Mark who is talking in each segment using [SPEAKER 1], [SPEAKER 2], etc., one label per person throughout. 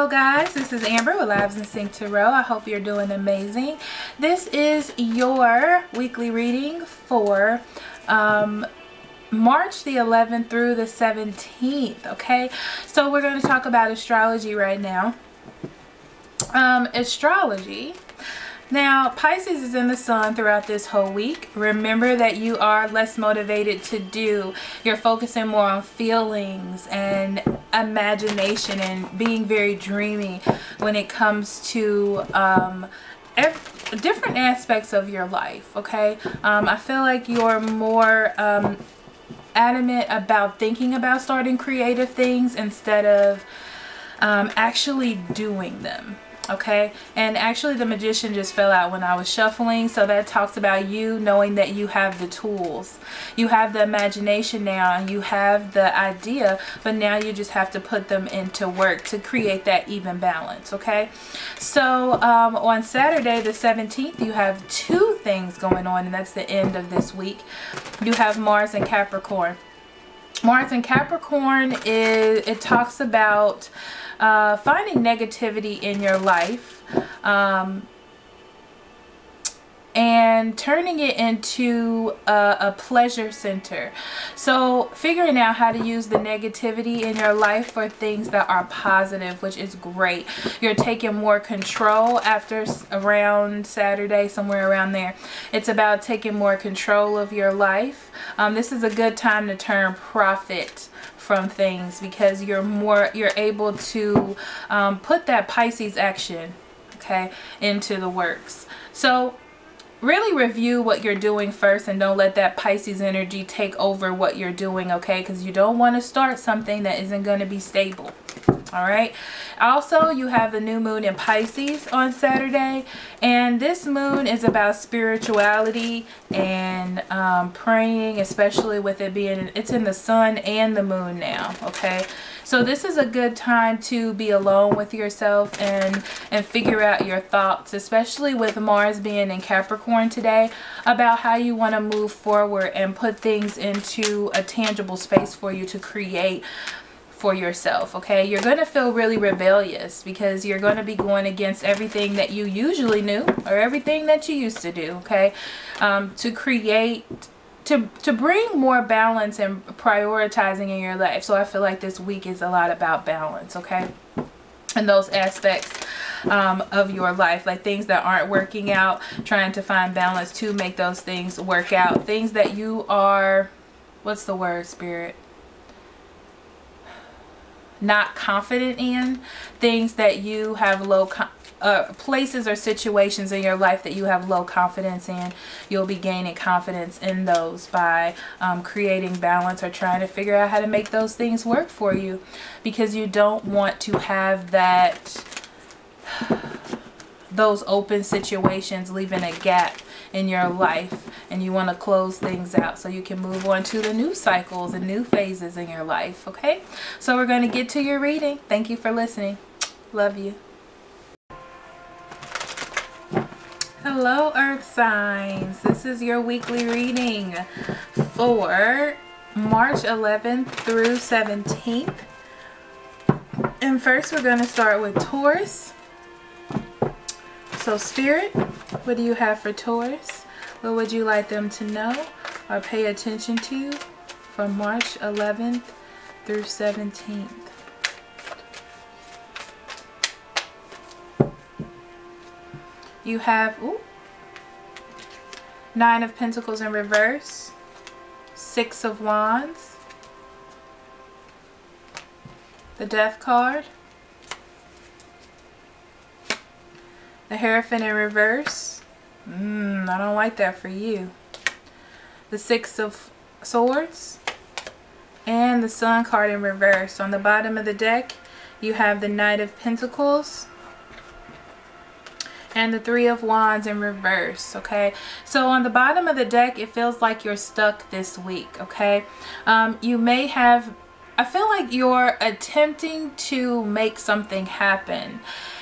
[SPEAKER 1] Hello guys, this is Amber with Lives in Sync Tarot. I hope you're doing amazing. This is your weekly reading for March the 11th through the 17th. Okay, so we're going to talk about astrology right now. Astrology. Now, Pisces is in the sun throughout this whole week. Remember that you are less motivated to do. You're focusing more on feelings and imagination and being very dreamy when it comes to different aspects of your life, okay? I feel like you're more adamant about thinking about starting creative things instead of actually doing them. Okay, and actually the Magician just fell out when I was shuffling, so that talks about you knowing that you have the tools, you have the imagination now, and you have the idea, but now you just have to put them into work to create that even balance. Okay, so on Saturday the 17th you have two things going on, and that's the end of this week. You have Mars and Capricorn. Mars and Capricorn it talks about finding negativity in your life and turning it into a pleasure center. So figuring out how to use the negativity in your life for things that are positive, which is great. You're taking more control after around Saturday, somewhere around there. It's about taking more control of your life. This is a good time to turn profit from things because you're able to put that Pisces action, okay, into the works. So really review what you're doing first and don't let that Pisces energy take over what you're doing, okay? Because you don't want to start something that isn't going to be stable. All right. Also, you have the new moon in Pisces on Saturday, and this moon is about spirituality and praying, especially with it being, it's in the sun and the moon now. Okay, so this is a good time to be alone with yourself and figure out your thoughts, especially with Mars being in Capricorn today, about how you want to move forward and put things into a tangible space for you to create for yourself. Okay, you're going to feel really rebellious because you're going to be going against everything that you usually knew or everything that you used to do. Okay, to create, to bring more balance and prioritizing in your life. So I feel like this week is a lot about balance, okay, and those aspects of your life, like things that aren't working out, trying to find balance to make those things work out. Things that you are, what's the word, Spirit? Not confident in, things that you have low places or situations in your life that you have low confidence in. You'll be gaining confidence in those by creating balance or trying to figure out how to make those things work for you, because you don't want to have those open situations leaving a gap in your life, and you want to close things out so you can move on to the new cycles and new phases in your life. Okay, so we're going to get to your reading. Thank you for listening. Love you. Hello Earth signs, this is your weekly reading for March 11th through 17th. And first we're going to start with Taurus. So Spirit, what do you have for Taurus? What would you like them to know or pay attention to from March 11th through 17th? You have Nine of Pentacles in reverse, Six of Wands, the Death card, the Hierophant in reverse. I don't like that for you. The Six of Swords and the Sun card in reverse. On the bottom of the deck you have the Knight of Pentacles and the Three of Wands in reverse. Okay, so on the bottom of the deck it feels like you're stuck this week. Okay, you may have, I feel like you're attempting to make something happen,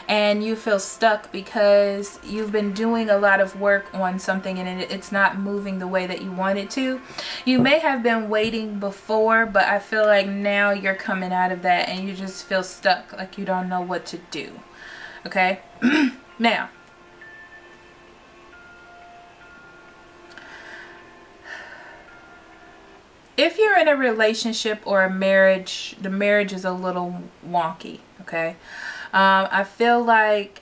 [SPEAKER 1] and you feel stuck because you've been doing a lot of work on something and it's not moving the way that you want it to. You may have been waiting before, but I feel like now you're coming out of that and you just feel stuck, like you don't know what to do. Okay? Now, if you're in a relationship or a marriage, the marriage is a little wonky, okay? I feel like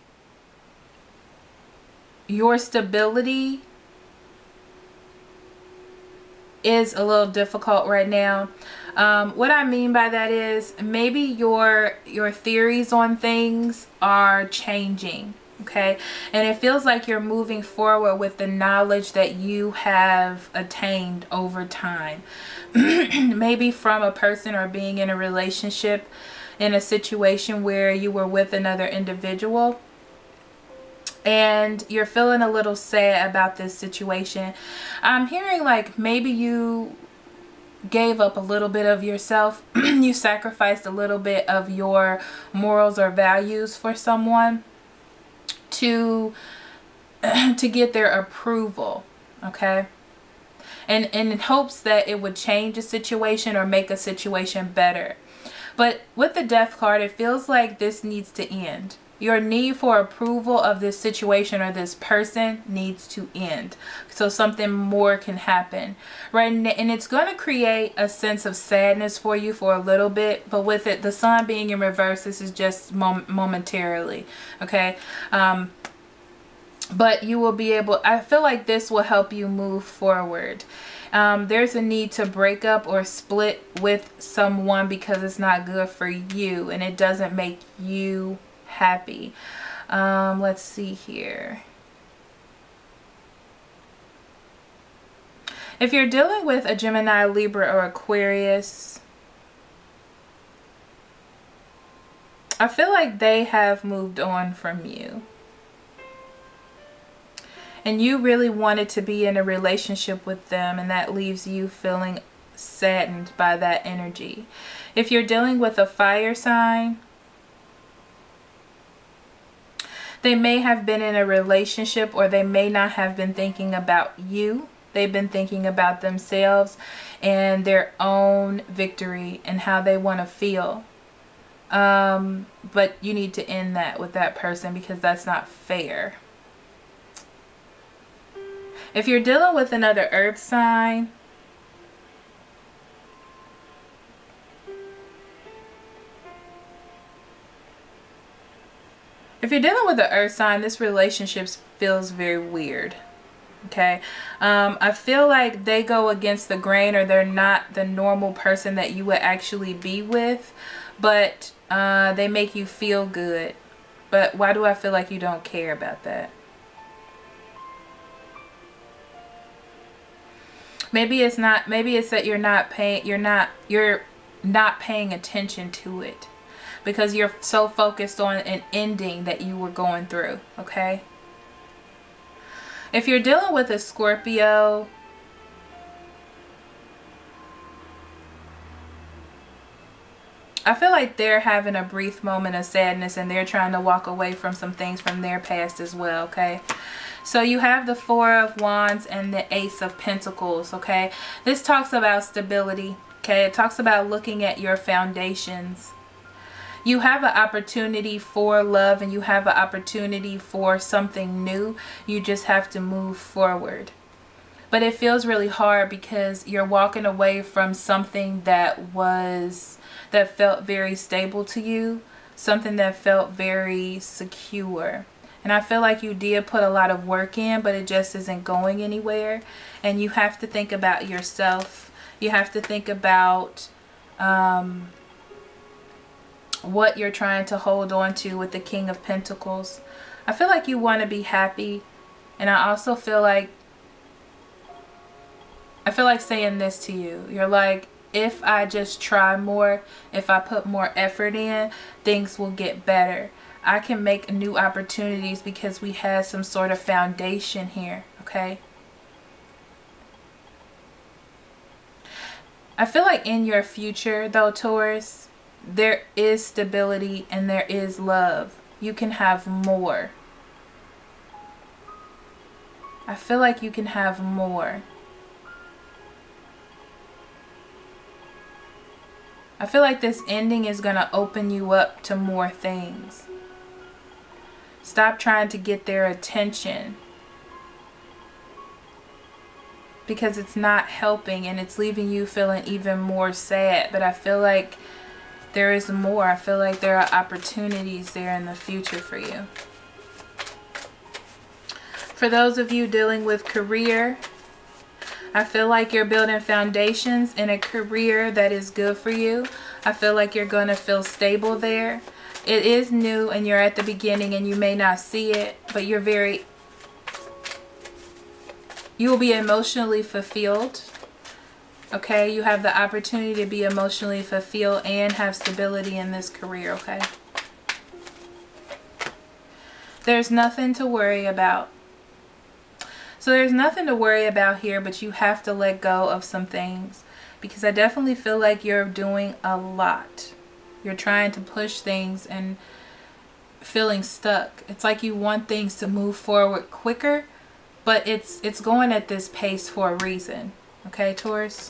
[SPEAKER 1] your stability is a little difficult right now. What I mean by that is maybe your theories on things are changing, okay? And it feels like you're moving forward with the knowledge that you have attained over time. Maybe from a person or being in a relationship, in a situation where you were with another individual and you're feeling a little sad about this situation. I'm hearing like maybe you gave up a little bit of yourself. You sacrificed a little bit of your morals or values for someone to get their approval, okay? And in hopes that it would change a situation or make a situation better. But with the Death card, it feels like this needs to end. Your need for approval of this situation or this person needs to end, so something more can happen, right? And it's going to create a sense of sadness for you for a little bit, but with it, the Sun being in reverse, this is just momentarily, okay? But you will be able, I feel like this will help you move forward. There's a need to break up or split with someone because it's not good for you and it doesn't make you happy. Let's see here. If you're dealing with a Gemini, Libra, or Aquarius, I feel like they have moved on from you. And you really wanted to be in a relationship with them, and that leaves you feeling saddened by that energy. If you're dealing with a fire sign, they may have been in a relationship or they may not have been thinking about you. They've been thinking about themselves and their own victory and how they want to feel. But you need to end that with that person because that's not fair. If you're dealing with another earth sign, if you're dealing with the earth sign, this relationship feels very weird. Okay. I feel like they go against the grain, or they're not the normal person that you would actually be with, but they make you feel good. But why do I feel like you don't care about that? Maybe it's not, maybe it's that you're not paying attention to it because you're so focused on an ending that you were going through, okay? If you're dealing with a Scorpio, I feel like they're having a brief moment of sadness and they're trying to walk away from some things from their past as well, okay? So you have the Four of Wands and the Ace of Pentacles, okay? This talks about stability, okay? It talks about looking at your foundations. You have an opportunity for love and you have an opportunity for something new. You just have to move forward. But it feels really hard because you're walking away from something that felt very stable to you, something that felt very secure. And I feel like you did put a lot of work in, but it just isn't going anywhere. And you have to think about yourself. You have to think about what you're trying to hold on to with the King of Pentacles. I feel like you want to be happy. And I also feel like saying this to you. You're like, if I just try more, if I put more effort in, things will get better. I can make new opportunities because we had some sort of foundation here, okay? I feel like in your future, though, Taurus, there is stability and there is love. you can have more. I feel like you can have more. I feel like this ending is going to open you up to more things. Stop trying to get their attention, because it's not helping and it's leaving you feeling even more sad. But I feel like there is more. I feel like there are opportunities there in the future for you. For those of you dealing with career, I feel like you're building foundations in a career that is good for you. I feel like you're going to feel stable there. It is new and you're at the beginning and you may not see it, but you will be emotionally fulfilled. Okay, you have the opportunity to be emotionally fulfilled and have stability in this career, okay? There's nothing to worry about. So there's nothing to worry about here, but you have to let go of some things, because I definitely feel like you're doing a lot. You're trying to push things and feeling stuck. It's like you want things to move forward quicker, but it's going at this pace for a reason. Okay, Taurus?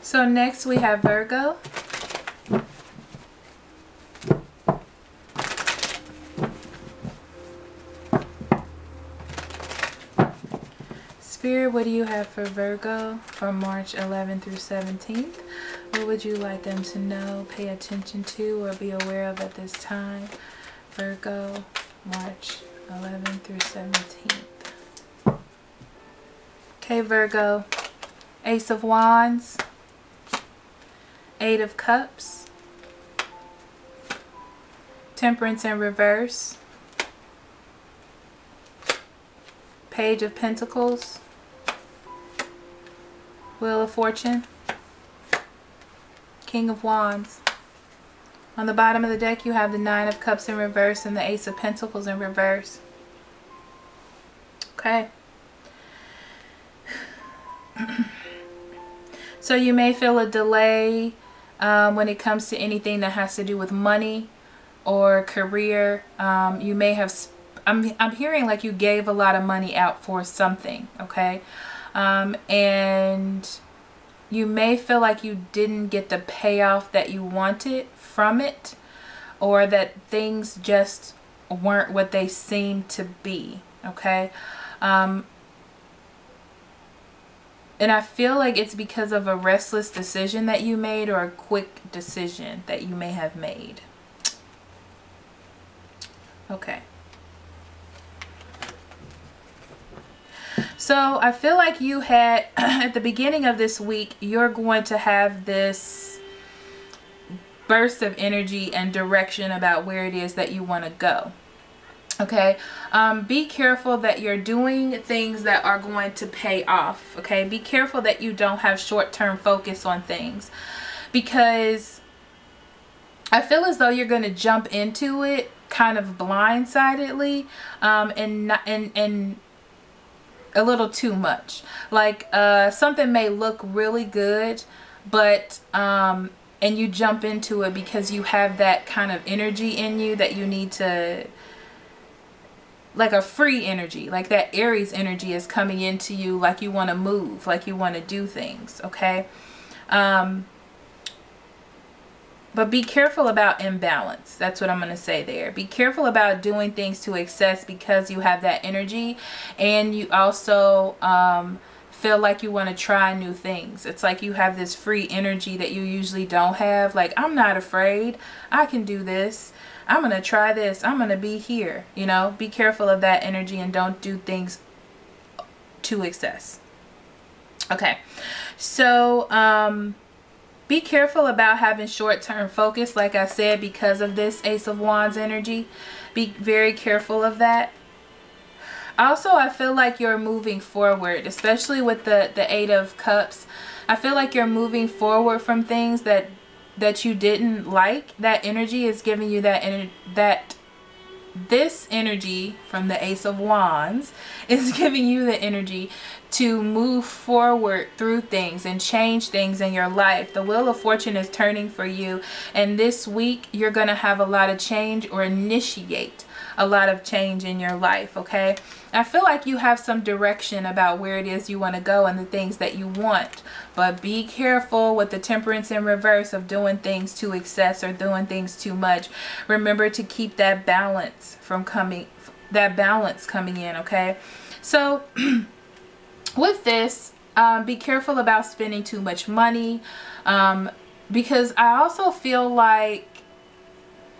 [SPEAKER 1] So next we have Virgo. Spirit, what do you have for Virgo from March 11th through 17th? What would you like them to know, pay attention to, or be aware of at this time? Virgo, March 11th through 17th. Okay, Virgo. Ace of Wands. Eight of Cups. Temperance in reverse. Page of Pentacles. Wheel of Fortune. King of Wands. On the bottom of the deck you have the Nine of Cups in reverse and the Ace of Pentacles in reverse. Okay. So you may feel a delay when it comes to anything that has to do with money or career. You may have, I'm hearing like you gave a lot of money out for something, okay? And you may feel like you didn't get the payoff that you wanted from it, or that things just weren't what they seemed to be, okay? And I feel like it's because of a restless decision that you made, or a quick decision that you may have made. Okay. So I feel like you had, at the beginning of this week, you're going to have this burst of energy and direction about where it is that you want to go. Okay, be careful that you're doing things that are going to pay off. Okay, be careful that you don't have short-term focus on things, because I feel as though you're going to jump into it kind of blindsidedly, and a little too much. Like something may look really good, but and you jump into it because you have that kind of energy in you that you need to, like a free energy, like that Aries energy is coming into you, like you want to move, like you want to do things, okay? But be careful about imbalance. That's what I'm going to say there. Be careful about doing things to excess because you have that energy, and you also feel like you want to try new things. It's like you have this free energy that you usually don't have. Like, I'm not afraid. I can do this. I'm going to try this. I'm going to be here. You know, be careful of that energy and don't do things to excess. Okay. So, be careful about having short-term focus, like I said, because of this Ace of Wands energy. Be very careful of that. Also, I feel like you're moving forward, especially with the Eight of Cups. I feel like you're moving forward from things that you didn't like. That energy is giving you this energy from the Ace of Wands is giving you the energy to move forward through things and change things in your life. The Wheel of Fortune is turning for you, and this week you're going to have a lot of change or initiate a lot of change in your life, okay? I feel like you have some direction about where it is you want to go and the things that you want, but be careful with the Temperance in reverse of doing things to excess or doing things too much. Remember to keep that balance coming in, okay? So with this, be careful about spending too much money, because I also feel like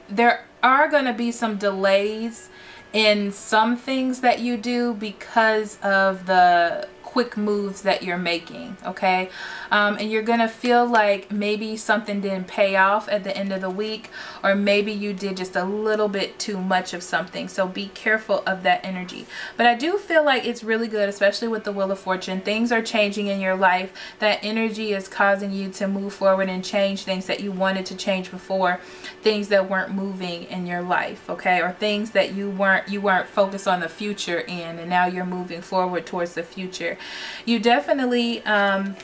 [SPEAKER 1] there are going to be some delays in some things that you do because of the quick moves that you're making, okay? And you're gonna feel like maybe something didn't pay off at the end of the week, or maybe you did just a little bit too much of something. So be careful of that energy. But I do feel like it's really good, especially with the Wheel of Fortune. Things are changing in your life. That energy is causing you to move forward and change things that you wanted to change before, things that weren't moving in your life, okay? Or things that you weren't focused on the future in, and now you're moving forward towards the future. You definitely,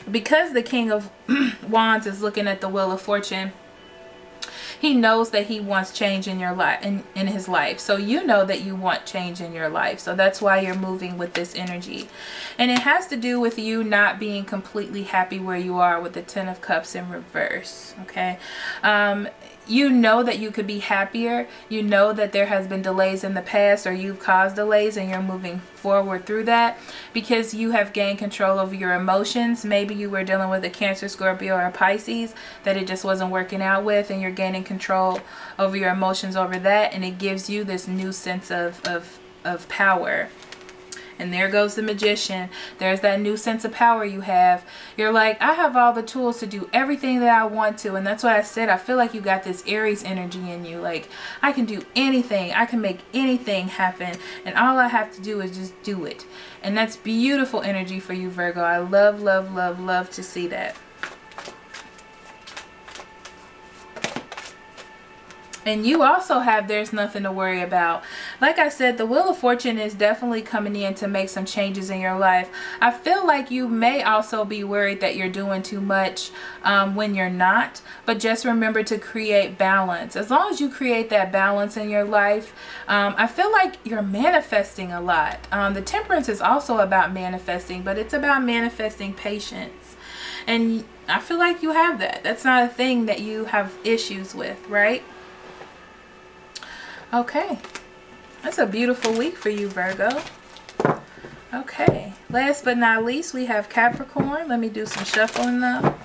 [SPEAKER 1] because the King of Wands is looking at the Wheel of Fortune, he knows that he wants change in your life, in his life. So you know that you want change in your life. So that's why you're moving with this energy. And it has to do with you not being completely happy where you are with the Ten of Cups in reverse, okay? You know that you could be happier. You know that there has been delays in the past, or you've caused delays, and you're moving forward through that because you have gained control over your emotions. Maybe you were dealing with a Cancer, Scorpio, or a Pisces that it just wasn't working out with, and you're gaining control over your emotions over that, and it gives you this new sense of power. And there goes the Magician. There's that new sense of power you have. You're like, I have all the tools to do everything that I want to. And that's what I said. I feel like you got this Aries energy in you. Like, I can do anything. I can make anything happen. And all I have to do is just do it. And that's beautiful energy for you, Virgo. I love, love, love, love to see that. And you also have there's nothing to worry about. Like I said, the Wheel of Fortune is definitely coming in to make some changes in your life. I feel like you may also be worried that you're doing too much when you're not. But just remember to create balance. As long as you create that balance in your life, I feel like you're manifesting a lot. The Temperance is also about manifesting, but it's about manifesting patience. And I feel like you have that. That's not a thing that you have issues with, right? Okay, that's a beautiful week for you, Virgo. Okay, last but not least, we have Capricorn. Let me do some shuffling now.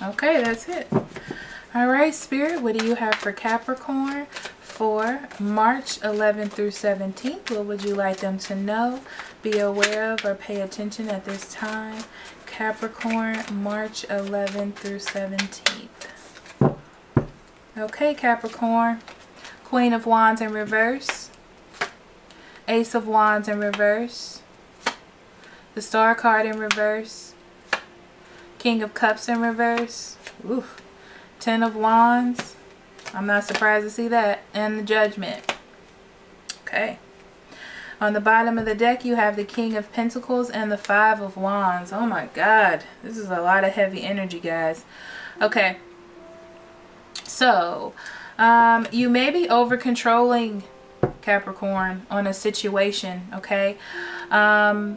[SPEAKER 1] Okay, that's it. All right, Spirit, what do you have for Capricorn for March 11th through 17th? What would you like them to know, be aware of, or pay attention at this time? Capricorn, March 11th through 17th. Okay, Capricorn. Queen of Wands in reverse. Ace of Wands in reverse. The Star card in reverse. King of Cups in reverse. Ooh. Ten of Wands. I'm not surprised to see that. And the Judgment. Okay. On the bottom of the deck, you have the King of Pentacles and the Five of Wands. Oh my God. This is a lot of heavy energy, guys. Okay. So, you may be over controlling, Capricorn, on a situation, okay? I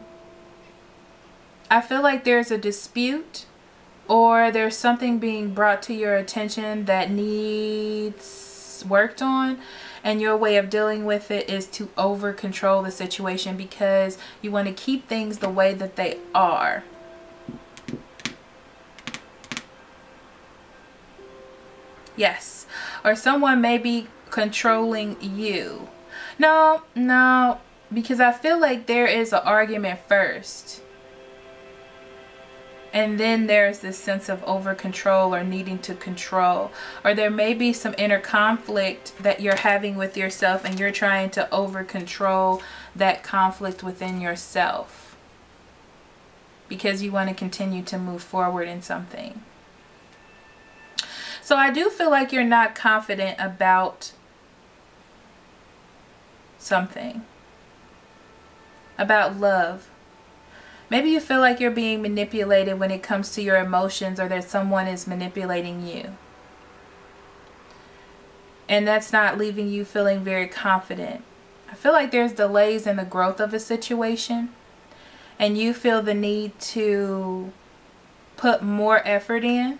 [SPEAKER 1] feel like there's a dispute, or there's something being brought to your attention that needs worked on, and your way of dealing with it is to over control the situation because you want to keep things the way that they are. Yes. Or someone may be controlling you. No, because I feel like there is an argument first. And then there's this sense of over control or needing to control. Or there may be some inner conflict that you're having with yourself and you're trying to over control that conflict within yourself. Because you want to continue to move forward in something. So I do feel like you're not confident about something. About love. Maybe you feel like you're being manipulated when it comes to your emotions, or that someone is manipulating you. And that's not leaving you feeling very confident. I feel like there's delays in the growth of a situation, and you feel the need to put more effort in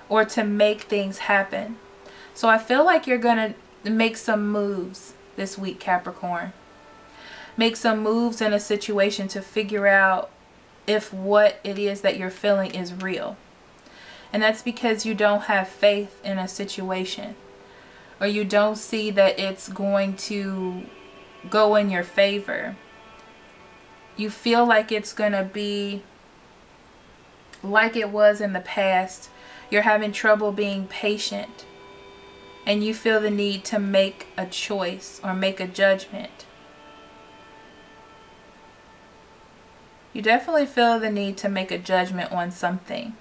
[SPEAKER 1] or to make things happen. So I feel like you're going to make some moves this week, Capricorn. Make some moves in a situation to figure out if what it is that you're feeling is real. And that's because you don't have faith in a situation, or you don't see that it's going to go in your favor. You feel like it's going to be like it was in the past. You're having trouble being patient, and you feel the need to make a choice or make a judgment. You definitely feel the need to make a judgment on something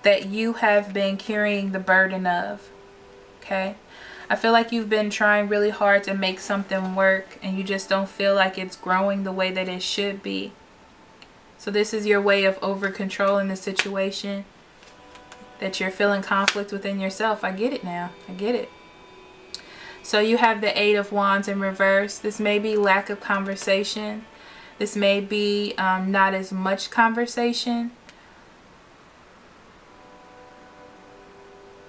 [SPEAKER 1] that you have been carrying the burden of. Okay? I feel like you've been trying really hard to make something work, and you just don't feel like it's growing the way that it should be. So this is your way of over controlling the situation, that you're feeling conflict within yourself. I get it now. I get it. So you have the Eight of Wands in reverse. This may be lack of conversation. This may be not as much conversation.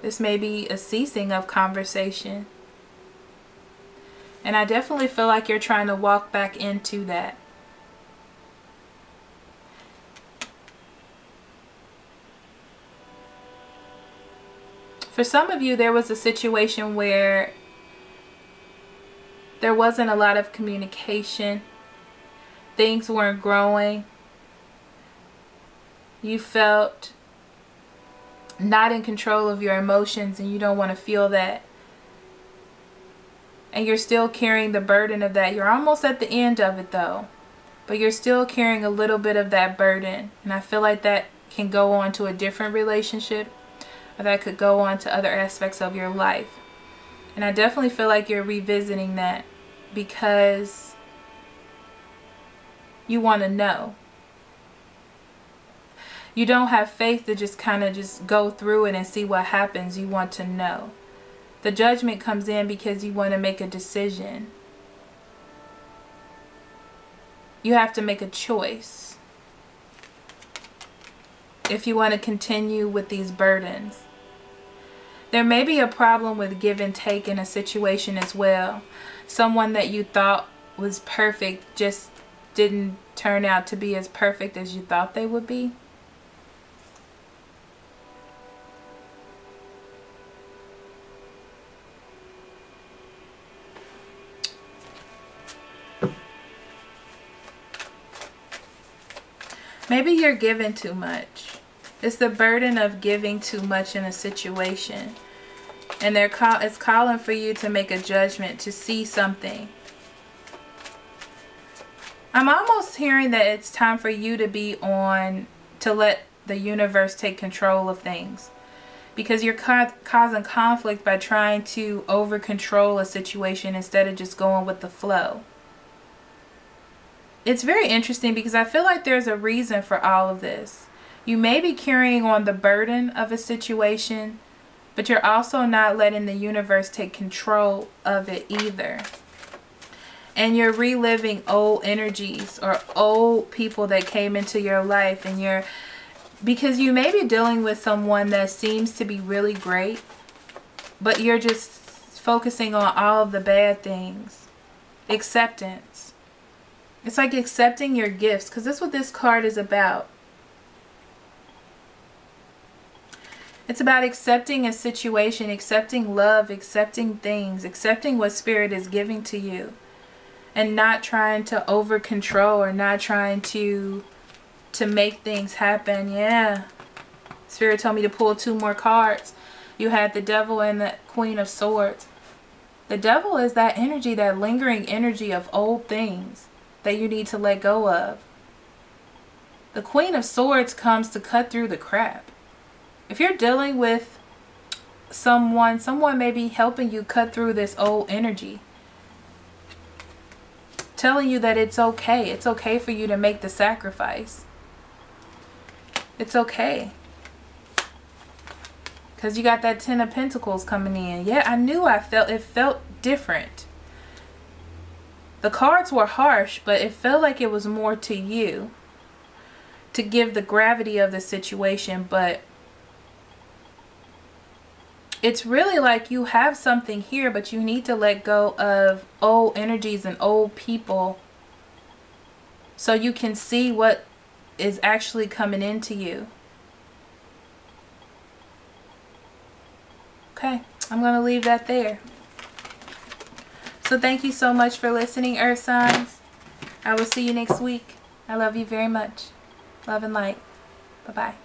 [SPEAKER 1] This may be a ceasing of conversation. And I definitely feel like you're trying to walk back into that. For some of you, there was a situation where there wasn't a lot of communication. Things weren't growing. You felt not in control of your emotions, and you don't want to feel that. And you're still carrying the burden of that. You're almost at the end of it though, but you're still carrying a little bit of that burden. And I feel like that can go on to a different relationship, or that could go on to other aspects of your life. And I definitely feel like you're revisiting that because you want to know. You don't have faith to just kind of just go through it and see what happens. You want to know. The judgment comes in because you want to make a decision. You have to make a choice if you want to continue with these burdens. There may be a problem with give and take in a situation as well. Someone that you thought was perfect just didn't turn out to be as perfect as you thought they would be. Maybe you're giving too much. It's the burden of giving too much in a situation. And it's calling for you to make a judgment, to see something. I'm almost hearing that it's time for you to let the universe take control of things. Because you're causing conflict by trying to over control a situation instead of just going with the flow. It's very interesting because I feel like there's a reason for all of this. You may be carrying on the burden of a situation, but you're also not letting the universe take control of it either. And you're reliving old energies or old people that came into your life, and because you may be dealing with someone that seems to be really great, but you're just focusing on all of the bad things. Acceptance. It's like accepting your gifts, because that's what this card is about. It's about accepting a situation, accepting love, accepting things, accepting what Spirit is giving to you, and not trying to over control or not trying to make things happen. Yeah. Spirit told me to pull 2 more cards. You had the Devil and the Queen of Swords. The Devil is that energy, that lingering energy of old things that you need to let go of. The Queen of Swords comes to cut through the crap. If you're dealing with someone may be helping you cut through this old energy. Telling you that it's okay. It's okay for you to make the sacrifice. It's okay. Because you got that 10 of Pentacles coming in. Yeah, I knew it felt different. The cards were harsh, but it felt like it was more to you to give the gravity of the situation. But it's really like you have something here, but you need to let go of old energies and old people so you can see what is actually coming into you. Okay, I'm going to leave that there. So thank you so much for listening, Earth signs. I will see you next week. I love you very much. Love and light. Bye-bye.